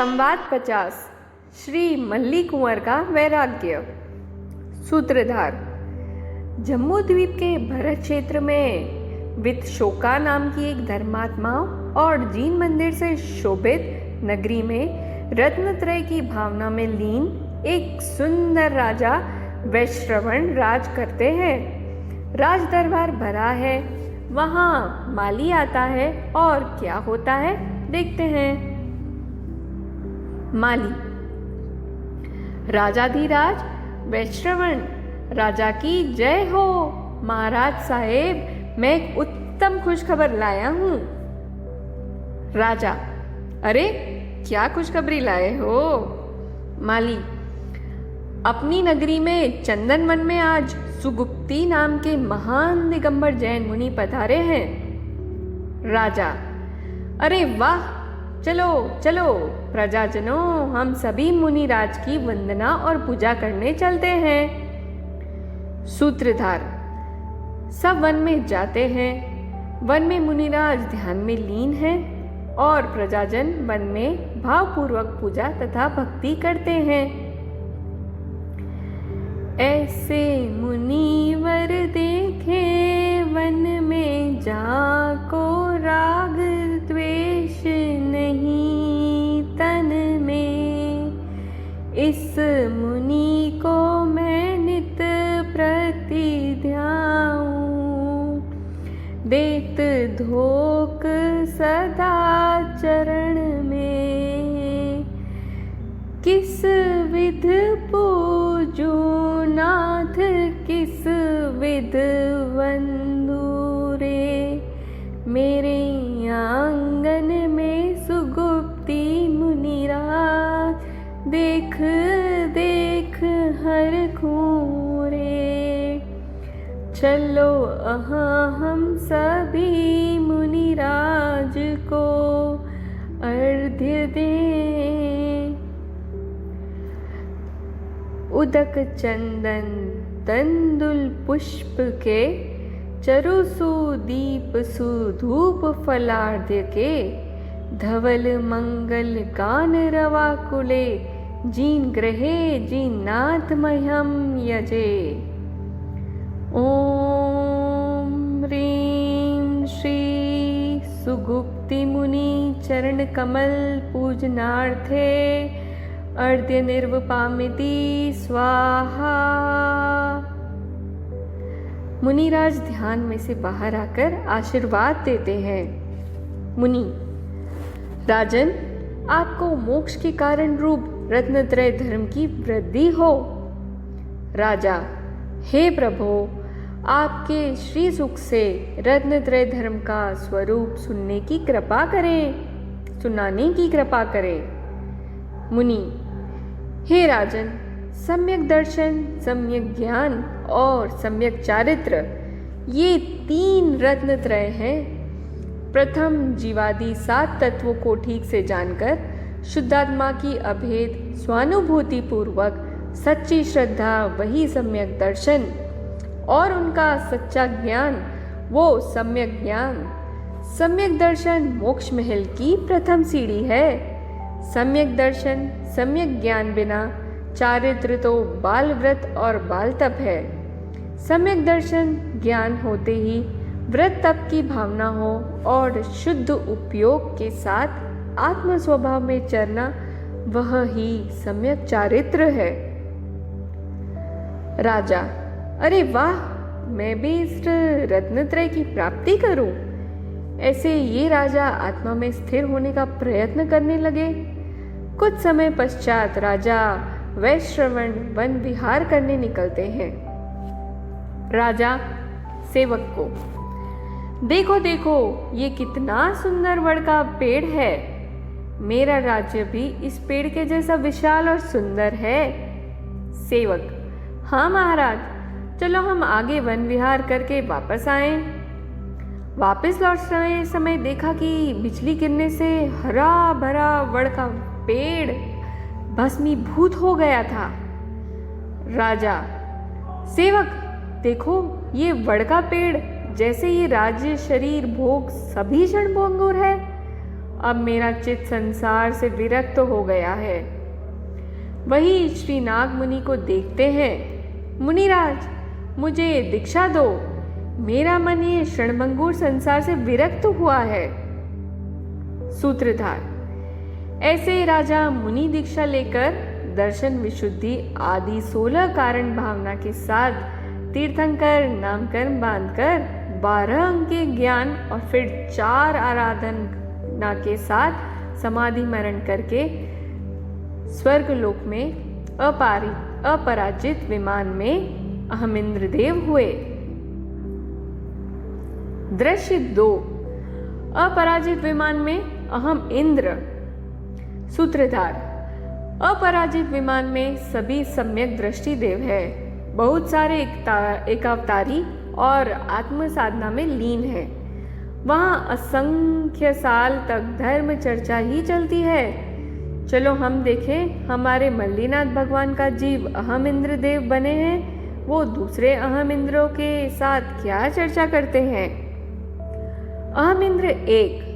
संवाद 50 श्री मल्ली कुंवर का वैराग्य। सूत्रधार। जम्मू द्वीप के भरत क्षेत्र में वितशोका नाम की एक धर्मात्मा और जीन मंदिर से शोभित नगरी में रत्नत्रय की भावना में लीन एक सुंदर राजा वैश्रवण राज करते हैं। राज दरबार भरा है, वहाँ माली आता है और क्या होता है देखते हैं। माली। राजाधिराज वैश्रवण राजा की जय हो। महाराज साहेब, मैं एक उत्तम खुशखबर लाया हूँ। राजा। अरे क्या खुशखबरी लाए हो? माली। अपनी नगरी में चंदन वन में आज सुगुप्ती नाम के महान दिगंबर जैन मुनि पधारे हैं। राजा। अरे वाह, चलो चलो प्रजाजनों, हम सभी मुनिराज की वंदना और पूजा करने चलते हैं। सूत्रधार। सब वन में जाते हैं। वन में मुनिराज ध्यान में लीन हैं और प्रजाजन वन में भावपूर्वक पूजा तथा भक्ति करते हैं। ऐसे मुनिवर देखे वन में जाको राग द्वेष नहीं तन में। इस मुनि को मैं नित प्रति ध्याऊं, देत धोक सदा चरण में। किस विध पूजू नाथ, किस विध वंदूरे। मेरे आंगन में सुगुप्ती मुनिराज, देख देख हर खूरे। चलो अहाँ हम सभी मुनिराज को अर्घ्य दें। उदक चंदन तंदुल पुष्प के, चरु सुदीप सुधूप फलार्घ्य के। धवल मंगल गान रवा कुले, जीन ग्रहे जीनाथ मह्यम यजे। ओम ह्रीं श्री सुगुप्ति मुनि चरण कमल पूजनार्थे अर्घ्य निर्वपामिति स्वाहा। मुनिराज ध्यान में से बाहर आकर आशीर्वाद देते हैं। मुनि। राजन, आपको मोक्ष के कारण रूप रत्नत्रय धर्म की वृद्धि हो। राजा। हे प्रभो, आपके श्री सुख से रत्नत्रय धर्म का स्वरूप सुनाने की कृपा करें। मुनि। हे राजन, सम्यक दर्शन, सम्यक ज्ञान और सम्यक चारित्र, ये 3 रत्नत्रय हैं। प्रथम जीवादि 7 तत्वों को ठीक से जानकर शुद्धात्मा की अभेद स्वानुभूति पूर्वक सच्ची श्रद्धा वही सम्यक दर्शन, और उनका सच्चा ज्ञान वो सम्यक ज्ञान। सम्यक दर्शन मोक्ष महल की प्रथम सीढ़ी है। सम्यक दर्शन सम्यक ज्ञान बिना चारित्र तो बाल व्रत और बाल तप है। सम्यक दर्शन ज्ञान होते ही व्रत तप की भावना हो और शुद्ध उपयोग के साथ आत्म स्वभाव में चरना, वह ही सम्यक चारित्र है। राजा। अरे वाह, मैं भी इस रत्नत्रय की प्राप्ति करूं। ऐसे ये राजा आत्मा में स्थिर होने का प्रयत्न करने लगे। कुछ समय पश्चात राजा वैश्रवण वन विहार करने निकलते हैं। राजा सेवक को। देखो देखो, ये कितना सुंदर वड़ का पेड़ है। मेरा राज्य भी इस पेड़ के जैसा विशाल और सुंदर है। सेवक। हाँ महाराज, चलो हम आगे वन विहार करके वापस आए। वापस लौट रहे समय देखा कि बिजली गिरने से हरा भरा वड़ का पेड़ भस्मीभूत हो गया था। राजा। सेवक, देखो ये वड़ का पेड़ जैसे ये राज्य शरीर भोग सभी क्षण भंगुर है, अब मेरा चित्त संसार से विरक्त हो गया है। वही श्री नाग मुनि को देखते हैं, मुनिराज मुझे दीक्षा दो, मेरा मन ये क्षणभंगुर संसार से विरक्त हुआ है। सूत्रधार: ऐसे राजा मुनि दीक्षा लेकर दर्शन, विशुद्धि आदि 16 कारण भावना के साथ तीर्थंकर नामकर्म बांधकर 12 अंक के ज्ञान और फिर 4 आराधना के साथ समाधि मरण करके स्वर्ग लोक में अपराजित विमान में अहमिंद्र देव हुए। दृश्य 2: अपराजित विमान में अहम इंद्र। सूत्रधार: अपराजित विमान में सभी सम्यक दृष्टि देव है, बहुत सारे एकावतारी और आत्म साधना में लीन है। वहाँ असंख्य साल तक धर्म चर्चा ही चलती है। चलो हम देखें, हमारे मल्लीनाथ भगवान का जीव अहम इंद्र देव बने हैं, वो दूसरे अहम इंद्रों के साथ क्या चर्चा करते हैं। अहम इंद्र 1: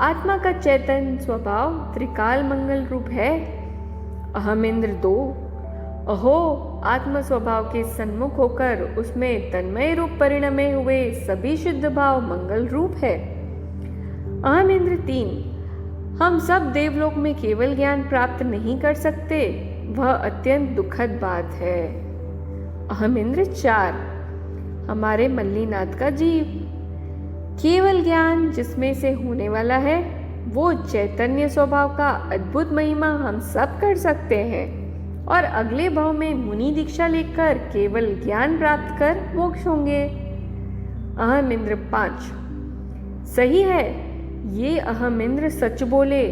आत्मा का चैतन्य स्वभाव त्रिकाल मंगल रूप है। अहम इंद्र 2: अहो, आत्म स्वभाव के सन्मुख होकर उसमें तन्मय रूप परिणमे हुए सभी शुद्ध भाव मंगल रूप है। अहम इंद्र 3: हम सब देवलोक में केवल ज्ञान प्राप्त नहीं कर सकते, वह अत्यंत दुखद बात है। अहम इंद्र 4: हमारे मल्लीनाथ का जीव केवल ज्ञान जिसमें से होने वाला है, वो चैतन्य स्वभाव का अद्भुत महिमा हम सब कर सकते हैं और अगले भाव में मुनि दीक्षा लेकर केवल ज्ञान प्राप्त कर मोक्ष होंगे। अहम इंद्र 5: सही है, ये अहम इंद्र सच बोले,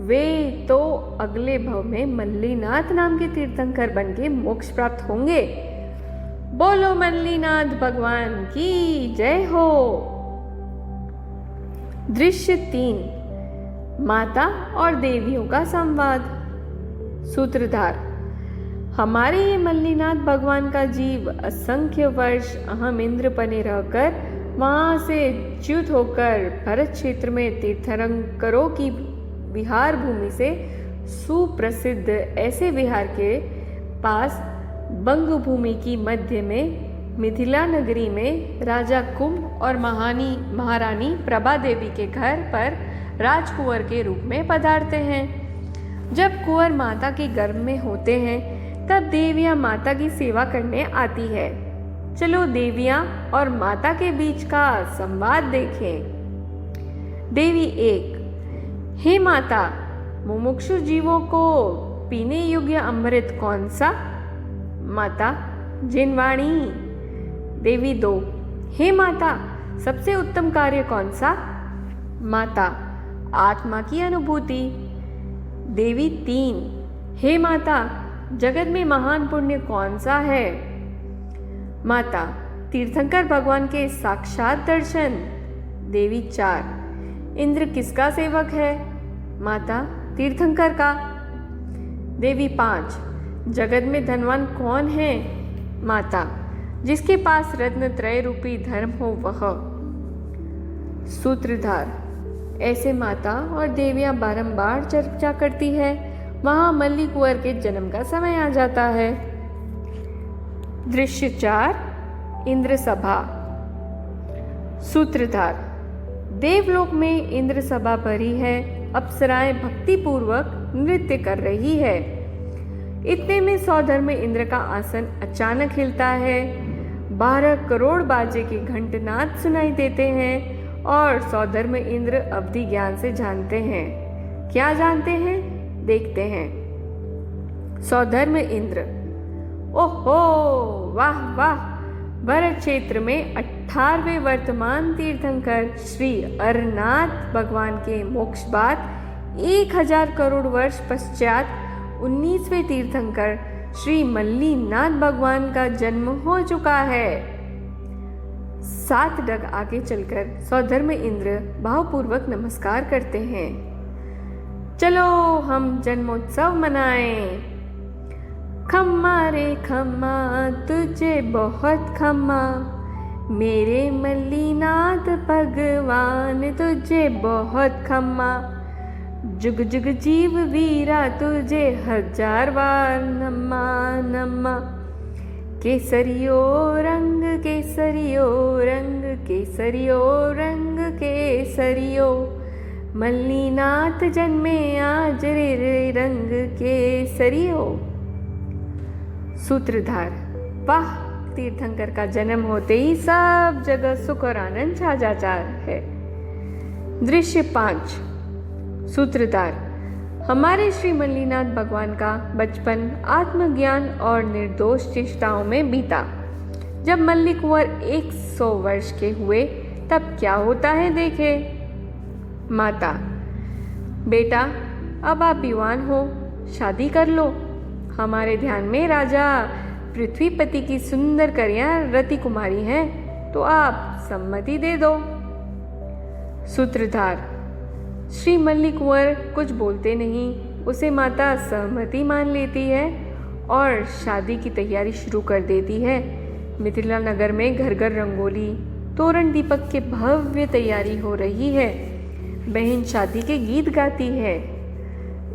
वे तो अगले भव में मल्लीनाथ नाम के तीर्थंकर बन के मोक्ष प्राप्त होंगे। बोलो मल्लीनाथ भगवान की जय हो। दृश्य 3: माता और देवियों का संवाद। सूत्रधार: हमारे ये मल्लीनाथ भगवान का जीव असंख्य वर्ष अहम इंद्र बने रहकर वहाँ से च्युत होकर भरत क्षेत्र में तीर्थंकरों की विहार भूमि से सुप्रसिद्ध ऐसे विहार के पास बंग भूमि की मध्य में मिथिला नगरी में राजा कुंभ और महारानी प्रभा देवी के घर पर राजकुंवर के रूप में पधारते हैं। जब कुंवर माता के गर्भ में होते हैं तब देवियां माता की सेवा करने आती है। चलो देवियां और माता के बीच का संवाद देखें। देवी 1: हे माता, मुमुक्षु जीवों को पीने योग्य अमृत कौन सा। माता: जिनवाणी। देवी 2: हे माता, सबसे उत्तम कार्य कौन सा। माता: आत्मा की अनुभूति। देवी 3: हे माता, जगत में महान पुण्य कौन सा है। माता: तीर्थंकर भगवान के साक्षात दर्शन। देवी 4: इंद्र किसका सेवक है। माता: तीर्थंकर का। देवी 5: जगत में धनवान कौन है। माता: जिसके पास रत्न त्रय रूपी धर्म हो वह। सूत्रधार: ऐसे माता और देवियां बारंबार चर्चा करती है। वहां मल्ली कुंवर के जन्म का समय आ जाता है। दृश्य 4: इंद्र सभा। सूत्रधार: देवलोक में इंद्र सभा भरी है, अप्सराएं भक्ति पूर्वक नृत्य कर रही है। इतने में सौधर्म इंद्र का आसन अचानक हिलता है। 12 करोड़ बाजे के घंटनाद सुनाई देते हैं और सौधर्म इंद्र अवधि ज्ञान से जानते हैं। क्या जानते हैं, देखते हैं। सौधर्म इंद्र: ओहो, वाह वाह, भरत क्षेत्र में 18वें वर्तमान तीर्थंकर श्री अरनाथ भगवान के मोक्ष बाद 1000 करोड़ वर्ष पश्चात 19वें तीर्थंकर श्री मल्लीनाथ भगवान का जन्म हो चुका है। 7 डग आगे चलकर सौधर्म इंद्र भावपूर्वक नमस्कार करते हैं। चलो हम जन्मोत्सव मनाएं। खम्मा रे खम्मा, तुझे बहुत खम्मा, मेरे मल्लीनाथ भगवान तुझे बहुत खम्मा, जुग जुग जीव वीरा तुझे 1000 बार नम्मा नम्मा। केसरियो रंग केसरियो रंग केसरियो रंग केसरियो, मल्लीनाथ जन्मे आज रे रंग केसरियो। सूत्रधार। वाह, तीर्थंकर का जन्म होते ही सब जगह सुख और आनंद छा जाता है। दृश्य 5। सूत्रधार। हमारे श्री मल्लीनाथ भगवान का बचपन आत्मज्ञान और निर्दोष चेष्टाओं में बीता। जब मल्ली कुंवर 100 वर्ष के हुए तब क्या होता है देखे। माता। बेटा, अब आप युवान हो, शादी कर लो। हमारे ध्यान में राजा पृथ्वीपति की सुंदर कन्या रति कुमारी हैं, तो आप सम्मति दे दो। सूत्रधार। श्री मल्ली कुंवर कुछ बोलते नहीं, उसे माता सहमति मान लेती है और शादी की तैयारी शुरू कर देती है। मिथिला नगर में घर घर रंगोली, तोरण, दीपक के भव्य तैयारी हो रही है। बहन शादी के गीत गाती है।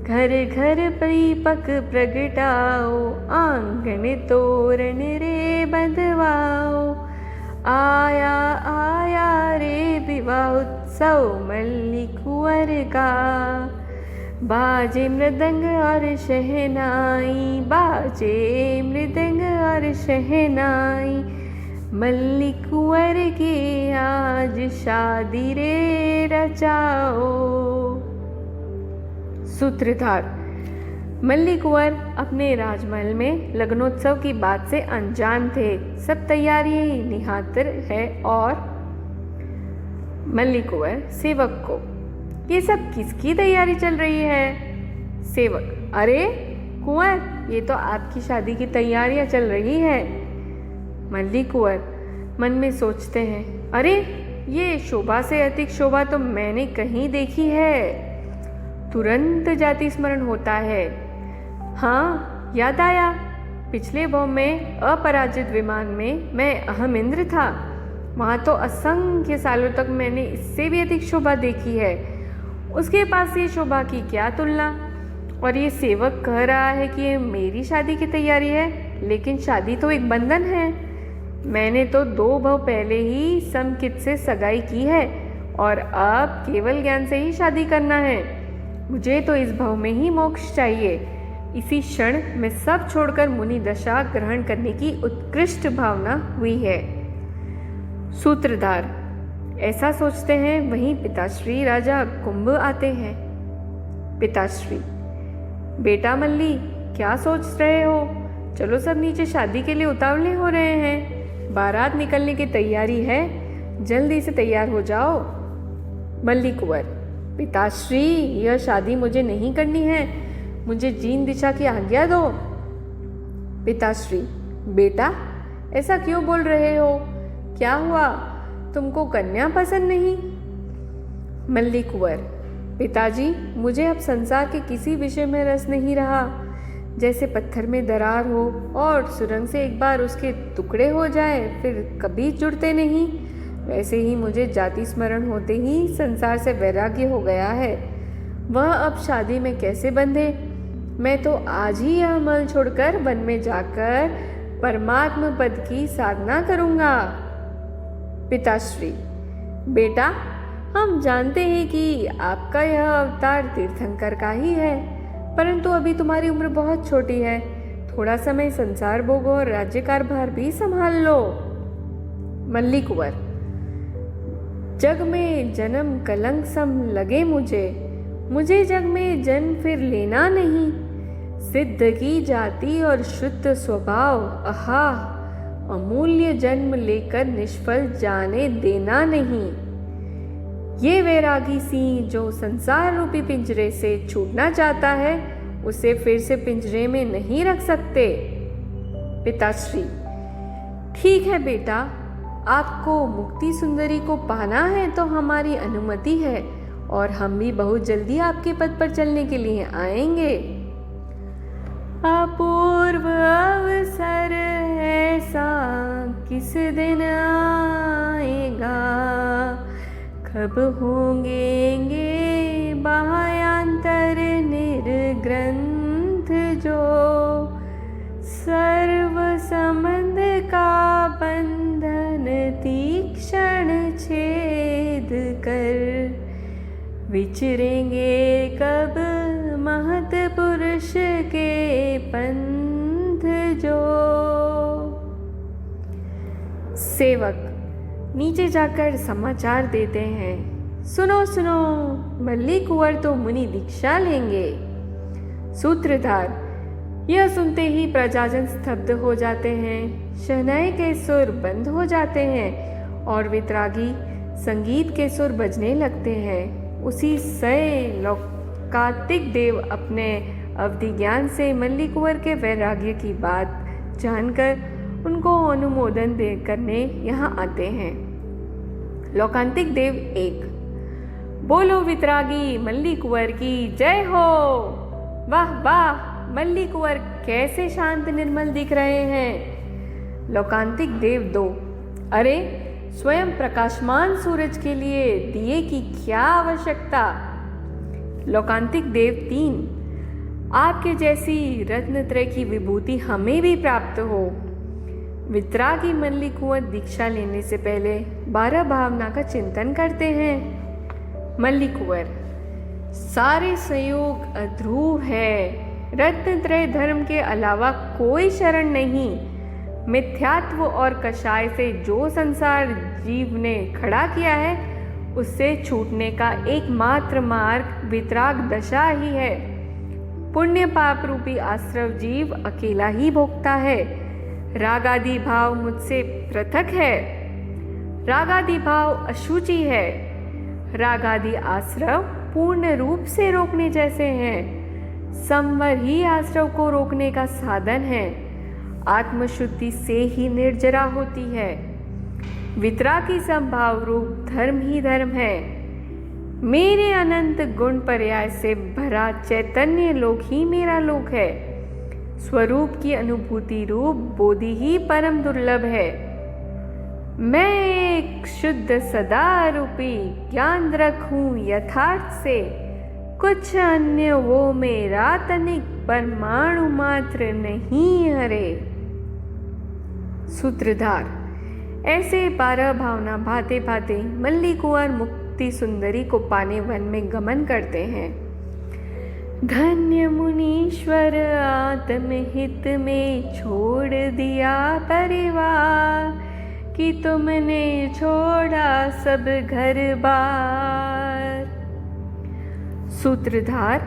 घर घर दीपक प्रगटाओ, आंगन तोरण रे बंधवाओ। आया आया रे विवाह उत्सव मल्ली कुंवर का। बाजे मृदंग और शहनाई, बाजे मृदंग और शहनाई, मल्ली कुंवर की आज शादी रे रचाओ। सूत्रधार। मल्ली कुंवर अपने राजमहल में लग्नोत्सव की बात से अनजान थे। सब तैयारी निहातर है और मल्ली कुंवर सेवक को, ये सब किसकी तैयारी चल रही है। सेवक। अरे कुंवर, ये तो आपकी शादी की तैयारियां चल रही है। मल्ली कुंवर मन में सोचते हैं, अरे ये शोभा से अधिक शोभा तो मैंने कहीं देखी है। तुरंत जाति स्मरण होता है। हाँ, याद आया, पिछले भव में अपराजित विमान में मैं अहम इंद्र था। वहाँ तो असंख्य सालों तक मैंने इससे भी अधिक शोभा देखी है। उसके पास ये शोभा की क्या तुलना। और ये सेवक कह रहा है कि ये मेरी शादी की तैयारी है, लेकिन शादी तो एक बंधन है। मैंने तो 2 भव पहले ही समकित से सगाई की है और अब केवल ज्ञान से ही शादी करना है। मुझे तो इस भव में ही मोक्ष चाहिए। इसी क्षण में सब छोड़कर मुनि दशा ग्रहण करने की उत्कृष्ट भावना हुई है। सूत्रधार। ऐसा सोचते हैं, वहीं पिताश्री राजा कुंभ आते हैं। पिताश्री। बेटा मल्ली, क्या सोच रहे हो। चलो सब नीचे, शादी के लिए उतावले हो रहे हैं। बारात निकलने की तैयारी है, जल्दी से तैयार हो जाओ। मल्ली कुंवर। पिताश्री, यह शादी मुझे नहीं करनी है, मुझे जीन दिशा की आज्ञा दो। पिताश्री। बेटा, ऐसा क्यों बोल रहे हो। क्या हुआ, तुमको कन्या पसंद नहीं। मल्ली कुंवर। पिताजी, मुझे अब संसार के किसी विषय में रस नहीं रहा। जैसे पत्थर में दरार हो और सुरंग से एक बार उसके टुकड़े हो जाए फिर कभी जुड़ते नहीं, वैसे ही मुझे जाति स्मरण होते ही संसार से वैराग्य हो गया है। वह अब शादी में कैसे बंधे। मैं तो आज ही यह मल छोड़कर वन में जाकर परमात्म पद की साधना करूंगा। पिताश्री। बेटा, हम जानते हैं कि आपका यह अवतार तीर्थंकर का ही है, परंतु अभी तुम्हारी उम्र बहुत छोटी है। थोड़ा समय संसार भोग और राज्य कारभार भी संभाल लो। मल्ली कुंवर। जग में जन्म कलंक सम लगे मुझे जग में जन्म फिर लेना नहीं। सिद्ध की जाति और शुद्ध स्वभाव, आहा, अमूल्य जन्म लेकर निष्फल जाने देना नहीं। ये वैरागी सिंह जो संसार रूपी पिंजरे से छूटना चाहता है, उसे फिर से पिंजरे में नहीं रख सकते। पिताश्री। ठीक है बेटा, आपको मुक्ति सुंदरी को पाना है तो हमारी अनुमति है और हम भी बहुत जल्दी आपके पद पर चलने के लिए आएंगे। अपूर्व अवसर है ऐसा किस दिन आएगा, कब होंगे बाह्यांतर निर्ग्रंथ जो सर्व संबंध का बंधन तीक्ष्ण छेद कर, विचरेंगे कब महत पुरुष के पंथ जो। सेवक नीचे जाकर समाचार देते हैं, सुनो सुनो, मल्ली कुंवर तो मुनि दीक्षा लेंगे। सूत्रधार यह सुनते ही प्रजाजन स्तब्ध हो जाते हैं, शहनाई के सुर बंद हो जाते हैं और वितरागी संगीत के सुर बजने लगते हैं। उसी समय कार्तिक देव अपने अवधि ज्ञान से मल्ली कुंवर के वैराग्य की बात जानकर उनको अनुमोदन दे करने यहाँ आते हैं। लोकांतिक देव 1। बोलो वितरागी मल्ली कुंवर की जय हो। वाह वाह, मल्ली कुंवर कैसे शांत निर्मल दिख रहे हैं। लोकांतिक देव 2। अरे स्वयं प्रकाशमान सूरज के लिए दिए की क्या आवश्यकता। लोकांतिक देव 3। आपके जैसी रत्नत्रय की विभूति हमें भी प्राप्त हो। वितरागी मल्ली कुंवर दीक्षा लेने से पहले 12 भावना का चिंतन करते हैं। मल्ली कुंवर सारे संयोग अध्रुव है, रत्नत्रय धर्म के अलावा कोई शरण नहीं। मिथ्यात्व और कषाय से जो संसार जीव ने खड़ा किया है, उससे छूटने का एकमात्र मार्ग वितराग दशा ही है। पुण्य पाप रूपी आश्रव जीव अकेला ही भोगता है। रागादि भाव मुझसे पृथक है। रागादि भाव अशुचि है। रागादि आश्रव पूर्ण रूप से रोकने जैसे हैं। संवर ही आश्रव को रोकने का साधन है। आत्मशुद्धि से ही निर्जरा होती है। वितरागी संभाव रूप धर्म ही धर्म है। मेरे अनंत गुण पर्याय से भरा चैतन्य लोक ही मेरा लोक है। स्वरूप की अनुभूति रूप बोधि ही परम दुर्लभ है। मैं एक शुद्ध सदा रूपी ज्ञान रखूं यथार्थ से, कुछ अन्य वो मेरा तनिक परमाणु मात्र नहीं हरे। सूत्रधार ऐसे 12 भावना भाते भाते मल्ली कुंवर मुक्ति सुंदरी को पाने वन में गमन करते हैं। धन्य मुनीश्वर आत्महित में छोड़ दिया परिवार, कि तुमने छोड़ा सब घर बार। सूत्रधार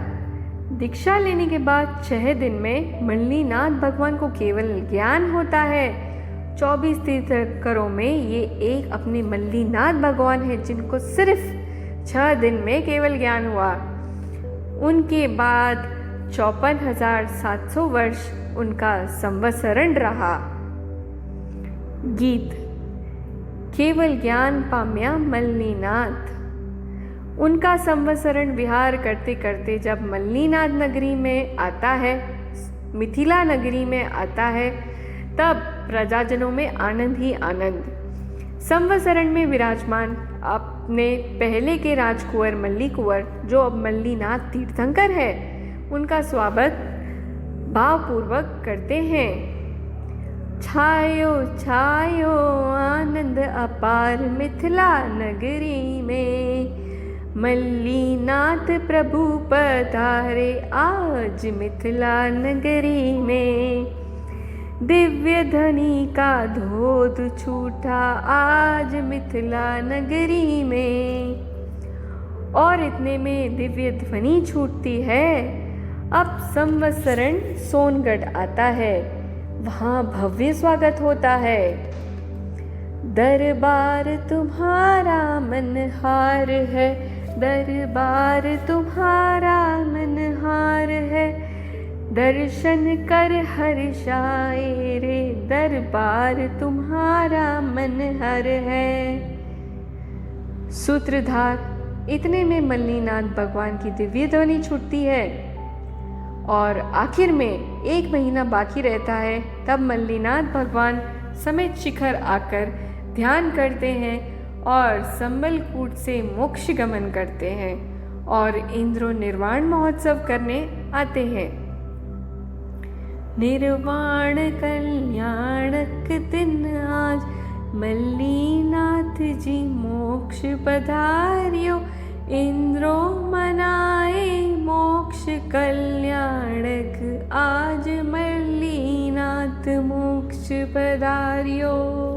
दीक्षा लेने के बाद 6 दिन में मल्लीनाथ भगवान को केवल ज्ञान होता है। 24 तीर्थंकरों में ये एक अपने मल्लीनाथ भगवान है जिनको सिर्फ 6 दिन में केवल ज्ञान हुआ। उनके बाद 54,700 वर्ष उनका संवत्सरण रहा। गीत केवल ज्ञान पाम्या मल्लीनाथ। उनका संवत्सरण विहार करते करते जब मल्लीनाथ नगरी में आता है, मिथिला नगरी में आता है, तब प्रजाजनों में आनंद ही आनंद। संवत्सरण में विराजमान अपने पहले के राजकुंवर मल्ली कुंवर, जो अब मल्लीनाथ तीर्थंकर है, उनका स्वागत भावपूर्वक करते हैं। छायो छायो आनंद अपार मिथिला नगरी में, मल्लीनाथ प्रभु पधारे आज मिथिला नगरी में। दिव्य ध्वनि का धोध छूटा आज मिथिला नगरी में। और इतने में दिव्य ध्वनि छूटती है। अब संवत्सरण सोनगढ़ आता है, वहाँ भव्य स्वागत होता है। दरबार तुम्हारा मनहार है, दरबार तुम्हारा मनहार है, दर्शन कर हर्षाए रे, दरबार तुम्हारा मनहर है। सूत्रधार इतने में मल्लीनाथ भगवान की दिव्य ध्वनि छूटती है और आखिर में 1 महीना बाकी रहता है। तब मल्लीनाथ भगवान समेत शिखर आकर ध्यान करते हैं और संबलकूट से मोक्ष गमन करते हैं और इंद्रो निर्वाण महोत्सव करने आते हैं। निर्वाण कल्याणक दिन आज मल्लीनाथ जी मोक्ष पधार्यो। इंद्रो मनाए मोक्ष कल्याणक आज मल्लीनाथ मोक्ष पधार्यो।